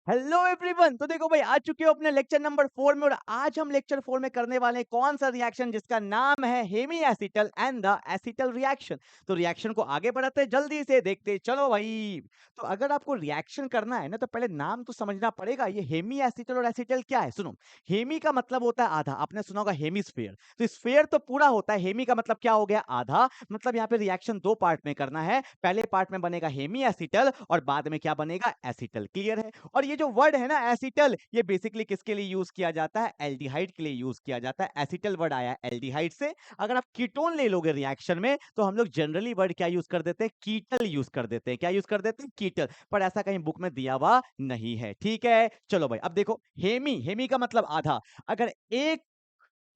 Hello everyone. तो देखो भाई, आ चुके हो अपने लेक्चर नंबर 4 में। और आज हम लेक्चर 4 में करने वाले हैं कौन सा रिएक्शन जिसका नाम है hemiacetal and the acetal reaction. तो रिएक्शन को आगे बढ़ाते हैं, जल्दी से देखते चलो भाई। तो अगर आपको रिएक्शन करना है ना, तो पहले नाम तो समझना पड़ेगा। ये हेमी एसिटल और एसिटल क्या है, सुनो। हेमी का मतलब होता है आधा, आपने सुना होगा हेमीस्फीयर। तो स्फीयर तो पूरा होता है, हेमी का मतलब क्या हो गया, आधा। मतलब यहाँ पे रिएक्शन दो पार्ट में करना है। पहले पार्ट में बनेगा हेमी एसिटल और बाद में क्या बनेगा, एसिटल। क्लियर है। और ये जो वर्ड है ना एसिटल, ये बेसिकली किसके लिए यूज किया जाता है, एल्डिहाइड के लिए यूज किया जाता है। एसिटल वर्ड आया एल्डिहाइड से। अगर आप कीटोन ले लोगे रिएक्शन में, तो हम लोग जनरली वर्ड क्या यूज कर देते हैं, कीटल यूज कर देते हैं। क्या यूज कर देते हैं, कीटल। पर ऐसा कहीं बुक में दिया हुआ नहीं है। ठीक है, चलो भाई। अब देखो, हेमी, हेमी का मतलब आधा। अगर एक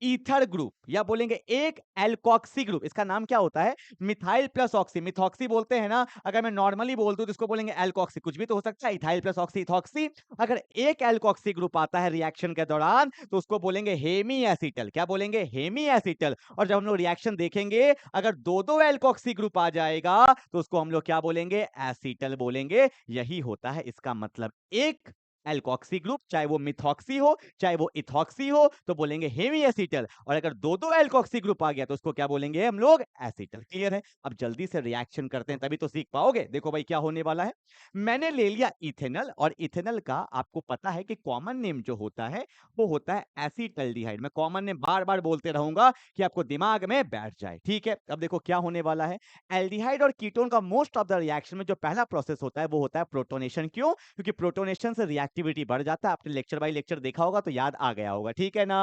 ईथर ग्रुप या बोलेंगे एक एल्कोक्सी ग्रुप, इसका नाम क्या होता है, मिथाइल प्लस ऑक्सी। मिथॉक्सी बोलते हैं ना, अगर मैं नॉर्मली बोल दूं तो इसको बोलेंगे एल्कोक्सी। कुछ भी तो हो सकता है, इथाइल प्लस ऑक्सी, इथॉक्सी। अगर एक एल्कोक्सी ग्रुप आता है रिएक्शन के दौरान, तो उसको बोलेंगे हेमी एसिटल। क्या बोलेंगे, हेमी एसिटल। और जब हम लोग रिएक्शन देखेंगे, अगर दो दो एल्कोक्सी ग्रुप आ जाएगा, तो उसको हम लोग क्या बोलेंगे, एसिटल बोलेंगे। यही होता है इसका मतलब। एक एल्कोक्सी ग्रुप, चाहे वो मिथॉक्सी हो चाहे वो इथॉक्सी हो, तो बोलेंगे हेमी एसिटल। और अगर दो दो एल्कोक्सी ग्रुप आ गया, तो उसको क्या बोलेंगे हम लोग, एसिटल। क्लियर है। अब जल्दी से रिएक्शन करते हैं, तभी तो सीख पाओगे। देखो भाई क्या होने वाला है। मैंने ले लिया इथेनल, और इथेनल का आपको पता है कि कॉमन नेम जो होता है, वो होता है एसिटल्डिहाइड। मैं कॉमन नेम बार बार बोलते रहूंगा कि आपको दिमाग में बैठ जाए। ठीक है, अब देखो क्या होने वाला है। एल्डिहाइड और कीटोन का मोस्ट ऑफ द रिएक्शन में जो पहला प्रोसेस होता है, वो होता है प्रोटोनेशन। क्यों, क्योंकि प्रोटोनेशन से रिएक्टिविटी बढ़ जाता है। आपने लेक्चर बाय लेक्चर देखा होगा, तो याद आ गया होगा। ठीक है ना।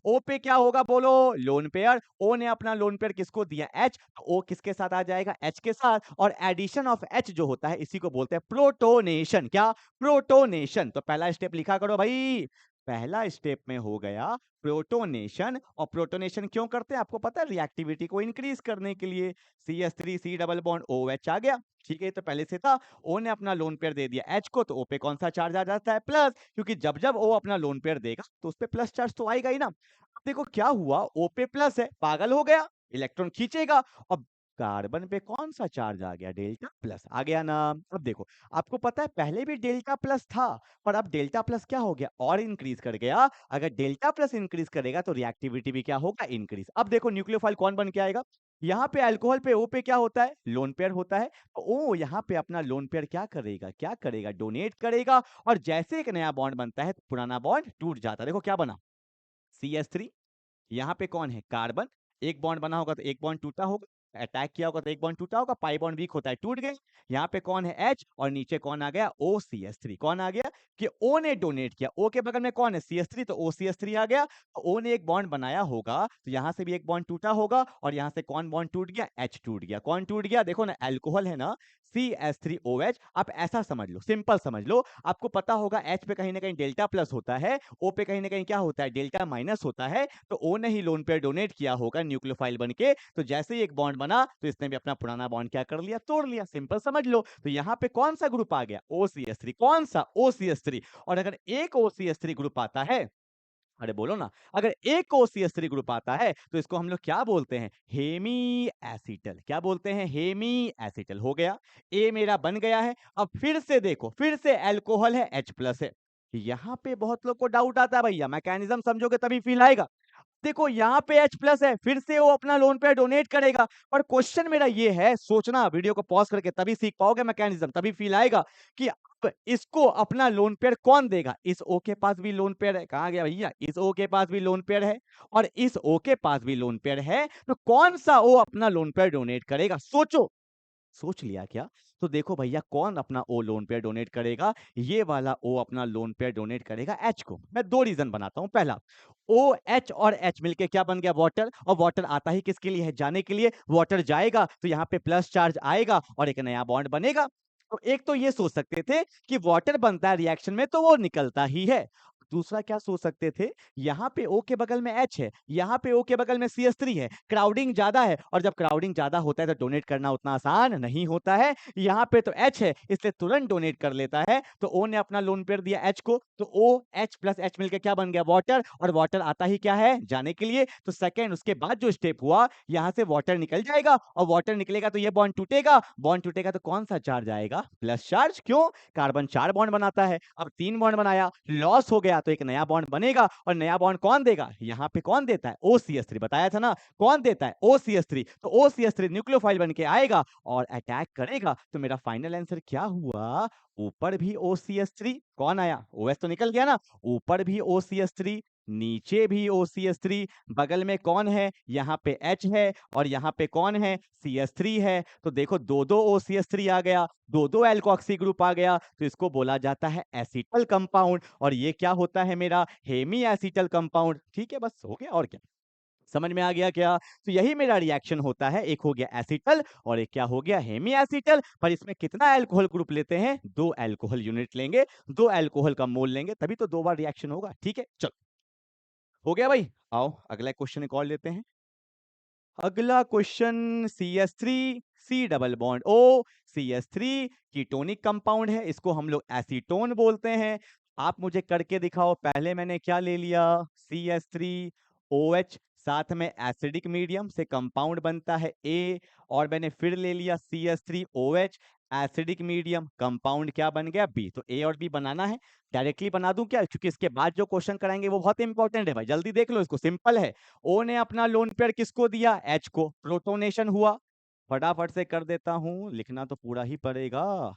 ओ पे क्या होगा, बोलो, लोन पेयर। ओ ने अपना लोन पेयर किसको दिया, एच। तो ओ किसके साथ आ जाएगा, एच के साथ। और एडिशन ऑफ एच जो होता है, इसी को बोलते हैं प्रोटोनेशन। क्या, प्रोटोनेशन। तो पहला स्टेप लिखा करो भाई। पहला स्टेप में हो गया प्रोटोनेशन। और प्रोटोनेशन क्यों करते हैं, आपको पता है, रिएक्टिविटी को इंक्रीज करने के लिए। CH3 C double bond OH आ गया। ठीक है, तो पहले से था। ओ ने अपना लोन पेयर दे दिया एच को, तो ओ पे कौन सा चार्ज आ जाता है, प्लस। क्योंकि जब जब ओ अपना लोन पेयर देगा, तो उस पे प्लस चार्ज तो आएगा ही ना। अब देखो क्या हुआ, ओ पे प्लस है, पागल हो गया, इलेक्ट्रॉन खींचेगा। और कार्बन पे कौन सा चार्ज आ गया, डेल्टा प्लस आ गया ना। अब देखो, आपको पता है पहले भी डेल्टा प्लस था, पर अब डेल्टा प्लस क्या हो गया, और इंक्रीज कर गया। अगर डेल्टा प्लस इंक्रीज करेगा, तो रिएक्टिविटी भी क्या होगा, इंक्रीज। अब देखो न्यूक्लियोफाइल कौन बन के आएगा। यहाँ पे अल्कोहल पे ओ पे क्या होता है, लोन पेयर होता है। तो ओ यहाँ पे अपना लोन पेयर क्या करेगा, क्या करेगा, डोनेट करेगा। और जैसे एक नया बॉन्ड बनता है, तो पुराना बॉन्ड टूट जाता है। देखो क्या बना, CH3। यहाँ पे कौन है, कार्बन। एक बॉन्ड बना होगा तो एक बॉन्ड टूटा होगा, अटैक किया होगा तो एक बॉन्ड टूटा होगा, पाई बॉन्ड वीक होता है, टूट गए। यहाँ पे कौन है, H। और नीचे कौन आ गया, OCH3। कौन आ गया, कि O ने डोनेट किया। O के बगल में कौन है, CH3, तो OCH3 आ गया। तो O ने एक बॉन्ड बनाया होगा, तो यहाँ से भी एक बॉन्ड टूटा होगा। और यहाँ से कौन बॉन्ड टूट गया, H टूट गया। कौन टूट गया, देखो ना, अल्कोहल है ना, CH3OH। आप ऐसा समझ लो, सिंपल समझ लो। आपको पता होगा H पे कहीं ना कहीं डेल्टा प्लस होता है, O पे कहीं ना कहीं क्या होता है, डेल्टा माइनस होता है। तो ओ ने ही लोन पेयर डोनेट किया होगा न्यूक्लियोफाइल बन के। तो जैसे ही एक बॉन्ड बना, तो इसने भी अपना पुराना बॉन्ड क्या कर लिया, तोड़ लिया। सिंपल समझ लो। तो यहाँ पे कौन सा ग्रुप आ गया, OCH3। कौन सा, OCH3। और अगर एक OCH3 ग्रुप आता है, अरे बोलो ना, अगर एक OCH3 ग्रुप आता है, तो इसको हम लोग क्या बोलते हैं, हेमी एसिटल। क्या बोलते हैं, हेमी एसिटल। हो गया, ए मेरा बन गया है। अब फिर से देखो, फिर से अल्कोहल है, H प्लस है। यहाँ पे बहुत लोग को डाउट आता है, भैया मैकेनिज्म समझोगे तभी फील आएगा। देखो यहाँ पे H प्लस है, फिर से वो अपना लोन पे डोनेट करेगा। पर क्वेश्चन मेरा ये है, सोचना, वीडियो को पॉज करके, तभी सीख पाओगे मैकेनिज्म, तभी फील आएगा कि अब इसको अपना लोन पेयर कौन देगा। इस O के पास भी लोन पेयर है, कहा गया भैया, इस O के पास भी लोन पेयर है, और इस O के पास भी लोन पेयर है। तो कौन सा O अपना लोन पेयर डोनेट करेगा, सोचो। सोच लिया क्या। तो देखो भैया, कौन अपना ओ लोन पेयर डोनेट करेगा, ये वाला ओ अपना लोन पेयर डोनेट करेगा एच को। मैं दो रीजन बनाता हूं। पहला, ओ एच और एच मिलके क्या बन गया, वाटर। और वाटर आता ही किसके लिए है, जाने के लिए। वाटर जाएगा तो यहाँ पे प्लस चार्ज आएगा, और एक नया बॉन्ड बनेगा। तो एक तो ये सोच सकते थे कि वाटर बनता है रिएक्शन में, तो वो निकलता ही है। दूसरा क्या सोच सकते थे, यहाँ पे O के बगल में H है, यहाँ पे O के बगल में CH3 है, क्राउडिंग ज्यादा है, और जब क्राउडिंग ज्यादा होता है तो डोनेट करना उतना आसान नहीं होता है। यहाँ पे तो H है, इसलिए तुरंत डोनेट कर लेता है। तो O ने अपना लोन पेयर दिया H को, तो OH प्लस H मिलकर क्या बन गया, वाटर, और वाटर आता ही क्या है, जाने के लिए। तो सेकेंड, उसके बाद जो स्टेप हुआ, यहाँ से वाटर निकल जाएगा, और वाटर निकलेगा तो ये बॉन्ड टूटेगा, बॉन्ड टूटेगा तो कौन सा चार्ज आएगा, प्लस चार्ज। क्यों, कार्बन 4 बॉन्ड बनाता है, अब 3 बॉन्ड बनाया, लॉस हो गया, तो एक नया बॉन्ड बनेगा, और नया बॉन्ड कौन देगा, यहाँ पे कौन देता है, OCH3, बताया था ना, कौन देता है, OCH3। तो OCH3 न्यूक्लियोफाइल बन के आएगा और अटैक करेगा। तो मेरा फाइनल आंसर क्या हुआ, ऊपर भी OCH3, कौन आया, OH तो निकल गया ना, ऊपर भी OCH3, नीचे भी OCH3, बगल में कौन है, यहाँ पे H है, और यहाँ पे कौन है, CH3 है। तो देखो दो दो OCH3 आ गया, दो दो एल्कोक्सी ग्रुप आ गया, तो इसको बोला जाता है एसिटल कंपाउंड, और ये क्या होता है मेरा, हेमी एसिटल कंपाउंड। ठीक है, बस हो गया, और क्या समझ में आ गया क्या। तो यही मेरा रिएक्शन होता है, एक हो गया एसिटल और एक क्या हो गया, हेमी एसिटल। पर इसमें कितना अल्कोहल ग्रुप लेते हैं, 2 अल्कोहल यूनिट लेंगे, 2 अल्कोहल का मोल लेंगे, तभी तो 2 बार रिएक्शन होगा। ठीक है, चलो हो गया भाई। आओ अगला क्वेश्चन एक और लेते हैं। अगला question, CH3 C double bond O, CH3 ketonic compound है, इसको हम लोग एसीटोन बोलते हैं। आप मुझे करके दिखाओ, पहले मैंने क्या ले लिया, CH3OH, साथ में एसिडिक मीडियम से कंपाउंड बनता है A, और मैंने फिर ले लिया CH3OH, एसिडिक मीडियम, कंपाउंड क्या बन गया, B। तो A और B बनाना है, डायरेक्टली बना दूं क्या, क्योंकि इसके बाद जो क्वेश्चन कराएंगे वो बहुत इंपॉर्टेंट है भाई, जल्दी देख लो इसको, सिंपल है। O ने अपना लोन पेयर किसको दिया, H को, प्रोटोनेशन हुआ, फटाफट से कर देता हूं, लिखना तो पूरा ही पड़ेगा।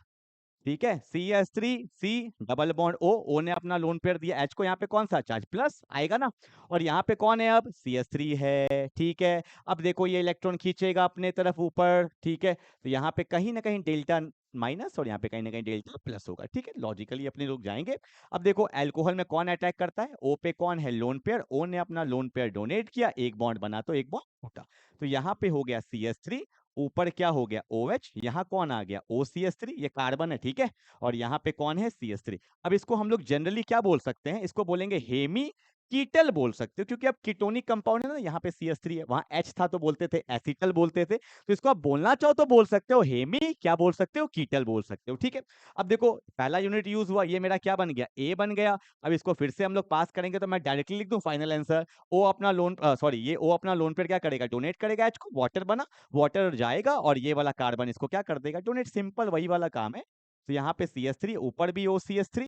ठीक है, CH3 C double bond O ने अपना लोन पेयर दिया H को, यहाँ पे कौन सा चार्ज, प्लस आएगा ना, और यहाँ पे कौन है अब, CH3 है। ठीक है, अब देखो ये इलेक्ट्रॉन खींचेगा अपने तरफ ऊपर, ठीक है, तो यहाँ पे कहीं ना कहीं डेल्टा माइनस, और यहाँ पे कहीं ना कहीं डेल्टा प्लस होगा। ठीक है, लॉजिकली अपने लोग जाएंगे। अब देखो अल्कोहल में कौन अटैक करता है, O पे कौन है, लोन पेयर, O ने अपना लोन पेयर डोनेट किया, एक बॉन्ड बना तो एक बॉन्ड टूटा, तो यहाँ पे हो गया CH3, ऊपर क्या हो गया OH, यहाँ कौन आ गया OCH3, ये कार्बन है, ठीक है, और यहाँ पे कौन है CH3। अब इसको हम लोग जनरली क्या बोल सकते हैं, इसको बोलेंगे हेमी कीटल बोल सकते हो, क्योंकि अब कीटोनिक कंपाउंड है ना, यहाँ पे CH3 है, वहां H था तो बोलते थे एसिटल बोलते थे, तो इसको आप बोलना चाहो तो बोल सकते हो हेमी, क्या बोल सकते हो, कीटल बोल सकते हो। ठीक है, अब देखो पहला यूनिट यूज हुआ, ये मेरा क्या बन गया, A बन गया। अब इसको फिर से हम लोग पास करेंगे, तो मैं डायरेक्टली लिख दूं फाइनल आंसर, O अपना लोन सॉरी ये O अपना लोन पर क्या करेगा, डोनेट करेगा H को, वाटर बना, वाटर जाएगा, और ये वाला कार्बन इसको क्या कर देगा, डोनेट, सिंपल वही वाला काम है। तो यहाँ पे CH3, ऊपर भी OCH3,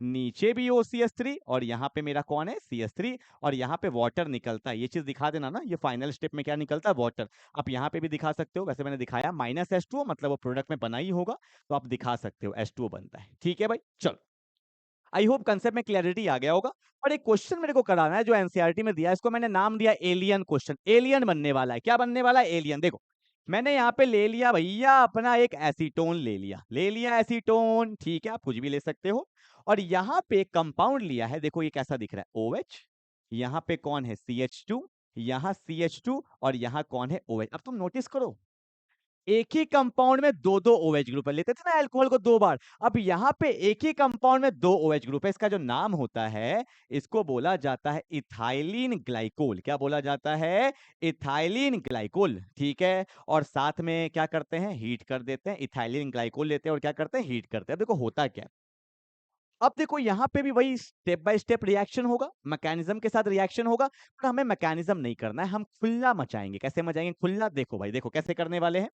नीचे भी OCH3, और यहाँ पे मेरा कौन है, CH3, और यहाँ पे वाटर निकलता है, ये चीज दिखा देना ना, ये फाइनल स्टेप में क्या निकलता है, वाटर। आप यहाँ पे भी दिखा सकते हो, वैसे मैंने दिखाया -H2O, मतलब वो प्रोडक्ट में बना ही होगा, तो आप दिखा सकते हो H2O बनता है। ठीक है भाई, चलो आई होप कंसेप्ट में क्लैरिटी आ गया होगा। और एक क्वेश्चन मेरे को कराना है जो एनसीईआरटी में दिया है, इसको मैंने नाम दिया एलियन क्वेश्चन, एलियन बनने वाला है, क्या बनने वाला है, एलियन। देखो मैंने यहाँ पे ले लिया भैया अपना एक एसीटोन, ले लिया एसीटोन, ठीक है, आप कुछ भी ले सकते हो, और यहाँ पे कंपाउंड लिया है, देखो ये कैसा दिख रहा है, OH, यहाँ पे कौन है, CH2, यहाँ CH2, और यहाँ कौन है, OH। अब तुम नोटिस करो, एक ही कंपाउंड में दो दो OH ग्रुप है, लेते थे ना अल्कोहल को 2 बार, अब यहाँ पे एक ही कंपाउंड में 2 OH ग्रुप है, इसका जो नाम होता है इसको बोला जाता है इथाइलिन ग्लाइकोल। क्या बोला जाता है, इथाइलिन ग्लाइकोल। ठीक है, और साथ में क्या करते हैं, हीट कर देते हैं, इथाइलिन ग्लाइकोल लेते हैं और क्या करते हैं, हीट करते हैं। देखो होता क्या है, अब देखो यहाँ पे भी वही स्टेप बाय स्टेप रिएक्शन होगा, मैकेनिज्म के साथ रिएक्शन होगा, पर हमें मैकेनिज्म नहीं करना है, हम खुला मचाएंगे। कैसे मचाएंगे खुला, देखो भाई, देखो कैसे करने वाले हैं।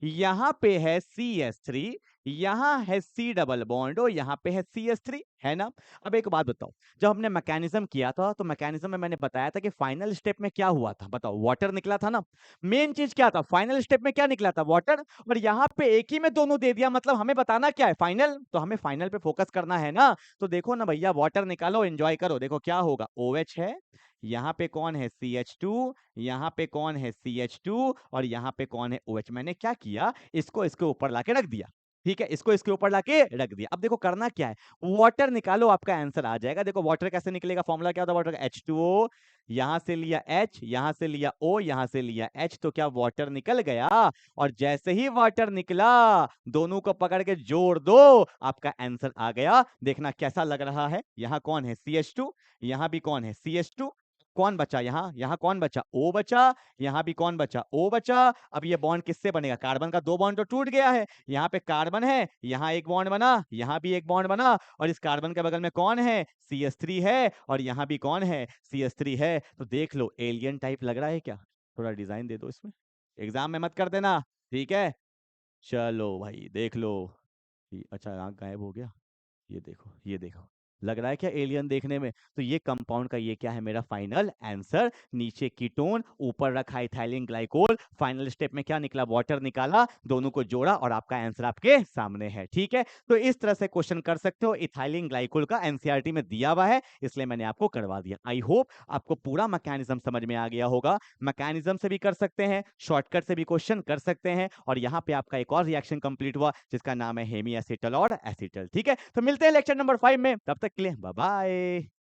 यहाँ पे है CH3, यहाँ है C डबल बॉन्ड, और यहाँ पे है CH3, है ना। अब एक बात बताओ, जब हमने मैकेनिज्म किया था तो मैकेनिज्म में मैंने बताया था कि फाइनल स्टेप में क्या हुआ था, बताओ, वाटर निकला था ना। मेन चीज क्या था, फाइनल स्टेप में क्या निकला था, वाटर, और यहाँ पे एक ही में दोनों दे दिया, मतलब हमें बताना क्या है, फाइनल, तो हमें फाइनल पे फोकस करना है ना। तो देखो ना भैया, वाटर निकालो, एंजॉय करो, देखो क्या होगा, OH है, यहाँ पे कौन है, CH2, यहाँ पे कौन है, CH2, और यहाँ पे कौन है, OH। मैंने क्या किया, इसको इसके ऊपर लाके रख दिया। ठीक है, इसको इसके ऊपर लाके रख दिया। अब देखो करना क्या है, वाटर निकालो, आपका आंसर आ जाएगा। देखो वाटर कैसे निकलेगा, फॉर्मूला क्या होता है वाटर का, H2O, यहां से लिया H, यहां से लिया O, यहां से लिया H, तो क्या वाटर निकल गया? और जैसे ही वाटर निकला, दोनों को पकड़ के जोड़ दो, आपका आंसर आ गया। देखना कैसा लग रहा है, यहां कौन है CH2, यहां भी कौन है CH2, कौन बचा यहां, यहां कौन बचा O बचा, यहां भी कौन बचा O बचा। अब ये बॉन्ड किससे बनेगा, कार्बन का 2 बॉन्ड तो टूट गया है, यहाँ पे कार्बन है, यहाँ एक बॉन्ड बना, यहाँ भी एक बॉन्ड बना, और इस कार्बन के बगल में कौन है, CH3 है, और यहाँ भी कौन है, CH3 है। तो देख लो एलियन टाइप लग रहा है क्या, थोड़ा डिजाइन दे दो इसमें, एग्जाम में मत कर देना, ठीक है। चलो भाई देख लो, अच्छा आंख गायब हो गया, ये देखो ये देखो, लग रहा है क्या एलियन देखने में। तो ये कंपाउंड का ये क्या है, मेरा फाइनल आंसर। नीचे कीटोन, ऊपर रखा इथाइलिन ग्लाइकोल, फाइनल स्टेप में क्या निकला, वाटर निकाला, दोनों को जोड़ा और आपका आंसर आपके सामने है। ठीक है, तो इस तरह से क्वेश्चन कर सकते हो। इथाइलिन ग्लाइकोल का एनसीईआरटी में दिया हुआ है, इसलिए मैंने आपको करवा दिया। आई होप आपको पूरा मैकेनिज्म समझ में आ गया होगा। मैकेनिज्म से भी कर सकते हैं, शॉर्टकट से भी क्वेश्चन कर सकते हैं, और यहाँ पे आपका एक और रिएक्शन कंप्लीट हुआ जिसका नाम है हेमी एसिटल और एसिटल। ठीक है, तो मिलते हैं लेक्चर नंबर 5 में, तब तक के लिए बाय बाय।